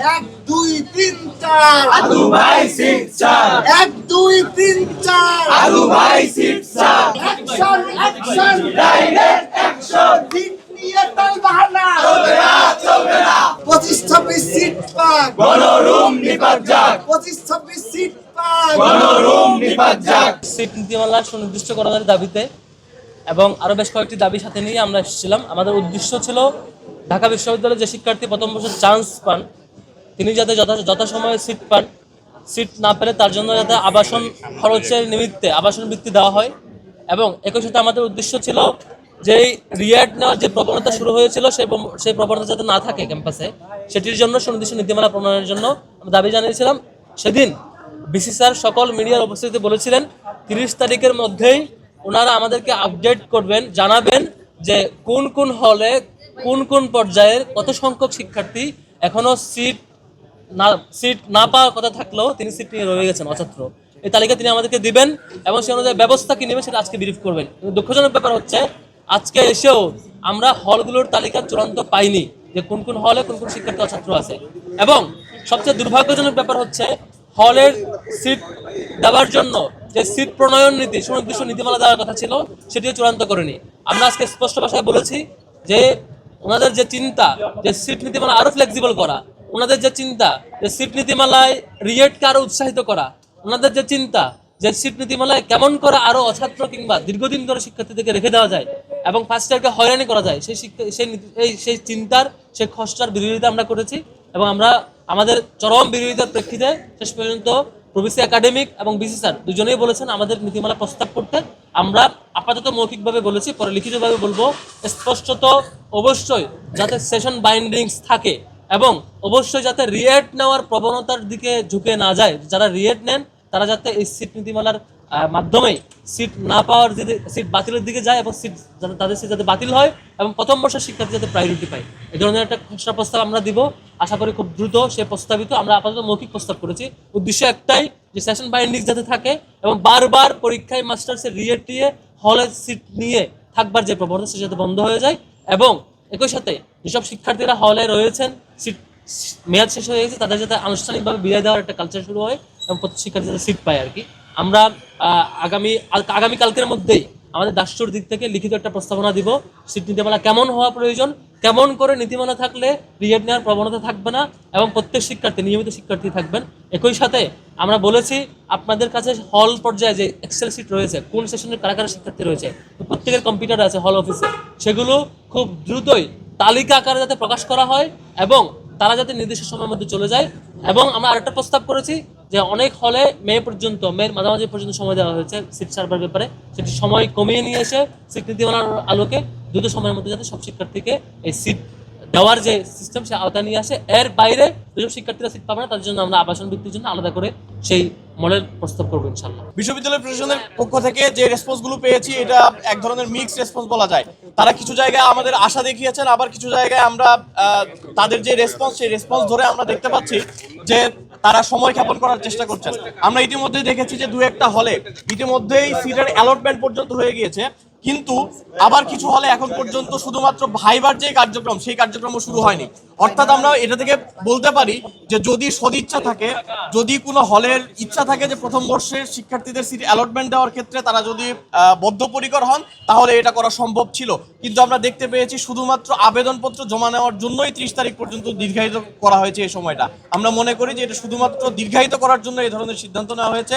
1 2 3 4 আলু ভাই সিট চার 1 2 3 4 আলু ভাই সিট চার action action direct action seat নিয়ে তাল বাহানা চলবে না চলবে না 25 26 সিট পাক গণরুম নিপাত যাক 25 26 সিট পাক গণরুম নিপাত যাক সিট নীতিমালা সুনির্দিষ্টকরণের দাবিতে এবং আরও বেশ কয়েকটি দাবি সাথে নিয়ে আমরা এসেছিলাম। আমাদের উদ্দেশ্য ছিল ঢাকা বিশ্ববিদ্যালয়ের যে শিক্ষার্থী প্রথম বছর চান্স পান তিনি যাতে যথাসময়ে সিট পান, সিট না পেলে তার জন্য যাতে আবাসন খরচের নিমিত্তে আবাসন বৃত্তি দেওয়া হয়। এবং একই সাথে আমাদের উদ্দেশ্য ছিল যে রিয়াড নেওয়ার যে প্রবণতা শুরু হয়েছিল সেই প্রবণতা যাতে না থাকে ক্যাম্পাসে, সেটির জন্য সুনির্দিষ্ট নীতিমালা প্রণয়নের জন্য আমরা দাবি জানিয়েছিলাম। সেদিন বিসি স্যার সকল মিডিয়ার উপস্থিতিতে বলেছিলেন 30 তারিখের মধ্যেই ওনারা আমাদেরকে আপডেট করবেন, জানাবেন যে কোন কোন হলে কোন কোন পর্যায়ের কত সংখ্যক শিক্ষার্থী এখনো সিট না পাওয়ার কথা থাকলেও তিনি সিট নিয়ে রয়ে গেছেন অছাত্র। এই তালিকা তিনি আমাদেরকে দিবেন এবং সে অনুযায়ী ব্যবস্থা কি নেবেন সেটা আজকে ব্রিফ করবেন। কিন্তু দুঃখজনক ব্যাপার হচ্ছে আজকে এসেও আমরা হলগুলোর তালিকা চূড়ান্ত পাইনি যে কোন কোন হলে কোন কোন শিক্ষার্থী অছাত্র আছে। এবং সবচেয়ে দুর্ভাগ্যজনক ব্যাপার হচ্ছে হলের সিট দেওয়ার জন্য যে সিট প্রণয়ন নীতি সুনির্দিষ্ট নীতিমালা দেওয়ার কথা ছিল সেটিও চূড়ান্ত করেনি। আমরা আজকে স্পষ্ট ভাষায় বলেছি যে ওনাদের যে চিন্তা যে সিট নীতিমালা আরো ফ্লেক্সিবল করা, ওনাদের যে চিন্তা যে সিট নীতিমালায় রিয়েটকে আরো উৎসাহিত করা, ওনাদের যে চিন্তা যে সিট নীতিমালায় কেমন করে আরো অছাত্র কিংবা দীর্ঘদিন ধরে শিক্ষার্থীদেরকে রেখে দেওয়া যায় এবং ফার্স্ট ইয়ারকে হয়রানি করা যায়, সেই চিন্তার সেই খসড়ার বিরোধিতা আমরা করেছি। এবং আমরা আমাদের চরম বিরোধিতার প্রেক্ষিতে শেষ পর্যন্ত প্রভিসি একাডেমিক এবং বিসি স্যার দুজনেই বলেছেন আমাদের নীতিমালা প্রস্তাব করতে। আমরা আপাতত মৌখিকভাবে বলেছি, পরে লিখিতভাবে বলবো। স্পষ্টত অবশ্যই যাতে সেশন বাইন্ডিংস থাকে এবং অবশ্যই যাতে রিয়েট নেওয়ার প্রবণতার দিকে ঝুঁকে না যায়। যারা রিয়েট নেন তারা যাতে এই সিট নীতিমালার মাধ্যমে সিট না পাওয়ার সিট বাতিলের দিকে যায় এবং সিট যাতে তাদের সিট যাতে বাতিল হয় এবং প্রথম বর্ষের শিক্ষার্থী যাতে প্রায়োরিটি পায়, এই ধরনের একটা খসড়া প্রস্তাব আমরা দিব। আশা করি খুব দ্রুত সে প্রস্তাবিত, আমরা আপাতত মৌখিক প্রস্তাব করেছি। উদ্দেশ্য একটাই যে সেশন বাইন্ডিংস যাতে থাকে এবং বারবার পরীক্ষায় মাস্টার্সের রিয়েট দিয়ে হলের সিট নিয়ে থাকবার যে প্রবণতা সে যাতে বন্ধ হয়ে যায়। এবং একই সাথে যেসব শিক্ষার্থীরা হলে রয়েছেন সিট মেয়াদ শেষ হয়ে গেছে তাদের যাতে আনুষ্ঠানিকভাবে বিদায় দেওয়ার একটা কালচার শুরু হয় এবং প্রত্যেক শিক্ষার্থী যাতে সিট পায় আর কি। আমরা আগামীকালকের মধ্যেই আমাদের দাস্যর দিক থেকে লিখিত একটা প্রস্তাবনা দিব সিট নীতিমালা কেমন হওয়া প্রয়োজন, কেমন করে নীতিমালা থাকলে রিয়েট নেওয়ার প্রবণতা থাকবে না এবং প্রত্যেক শিক্ষার্থী নিয়মিত শিক্ষার্থী থাকবেন। একই সাথে আমরা বলেছি আপনাদের কাছে হল পর্যায়ে যে এক্সেল সিট রয়েছে, কোন সেশনের কারা কারা শিক্ষার্থী রয়েছে, প্রত্যেকের কম্পিউটার আছে হল অফিসে, সেগুলো খুব দ্রুতই তালিকা আকারে যাতে প্রকাশ করা হয় এবং তারা যাতে নির্দিষ্ট সময়ের মধ্যে চলে যায়। এবং আমরা আরেকটা প্রস্তাব করেছি যে অনেক হলে মেয়ের মাঝামাঝি পর্যন্ত সময় দেওয়া হয়েছে সিট সার্ভার ব্যাপারে, সেটি সময় কমিয়ে নিয়ে এসে সিট নীতিমালার আলোকে দ্রুত সময়ের মধ্যে যাতে সব শিক্ষার্থীকে এই সিট দেওয়ার যে সিস্টেম সে আওতায় নিয়ে আসে। এর বাইরে যেসব শিক্ষার্থীরা সিট পাবে না তাদের জন্য আমরা আবাসন বৃত্তির জন্য আলাদা করে সেই মডেল প্রস্তাব করবো ইনশাল্লাহ। বিশ্ববিদ্যালয় প্রশাসনের পক্ষ থেকে যে রেসপন্সগুলো পেয়েছি এটা এক ধরনের মিক্সড রেসপন্স বলা যায়। তারা কিছু জায়গায় আমাদের আশা দেখিয়েছেন, আবার কিছু জায়গায় আমরা তাদের যে রেসপন্স সেই রেসপন্স ধরে আমরা দেখতে পাচ্ছি যে তারা সময় ক্ষেপণ করার চেষ্টা করছেন। আমরা ইতিমধ্যে দেখেছি যে দু একটা হলে ইতিমধ্যেই সিটের অ্যালটমেন্ট পর্যন্ত হয়ে গিয়েছে, কিন্তু আবার কিছু হলে এখন পর্যন্ত শুধুমাত্র ভাইবার যে কার্যক্রম সেই কার্যক্রমও শুরু হয়নি। অর্থাৎ আমরা এটা থেকে বলতে পারি যে যদি সদিচ্ছা থাকে, যদি কোনো হলের ইচ্ছা থাকে যে প্রথম বর্ষের শিক্ষার্থীদের সিট অ্যালটমেন্ট দেওয়ার ক্ষেত্রে তারা যদি বদ্ধপরিকর হন তাহলে এটা করা সম্ভব ছিল। কিন্তু আমরা দেখতে পেয়েছি শুধুমাত্র আবেদনপত্র জমা নেওয়ার জন্যই 30 তারিখ পর্যন্ত দীর্ঘায়িত করা হয়েছে এই সময়টা। আমরা মনে করি যে এটা শুধুমাত্র দীর্ঘায়িত করার জন্য এই ধরনের সিদ্ধান্ত নেওয়া হয়েছে।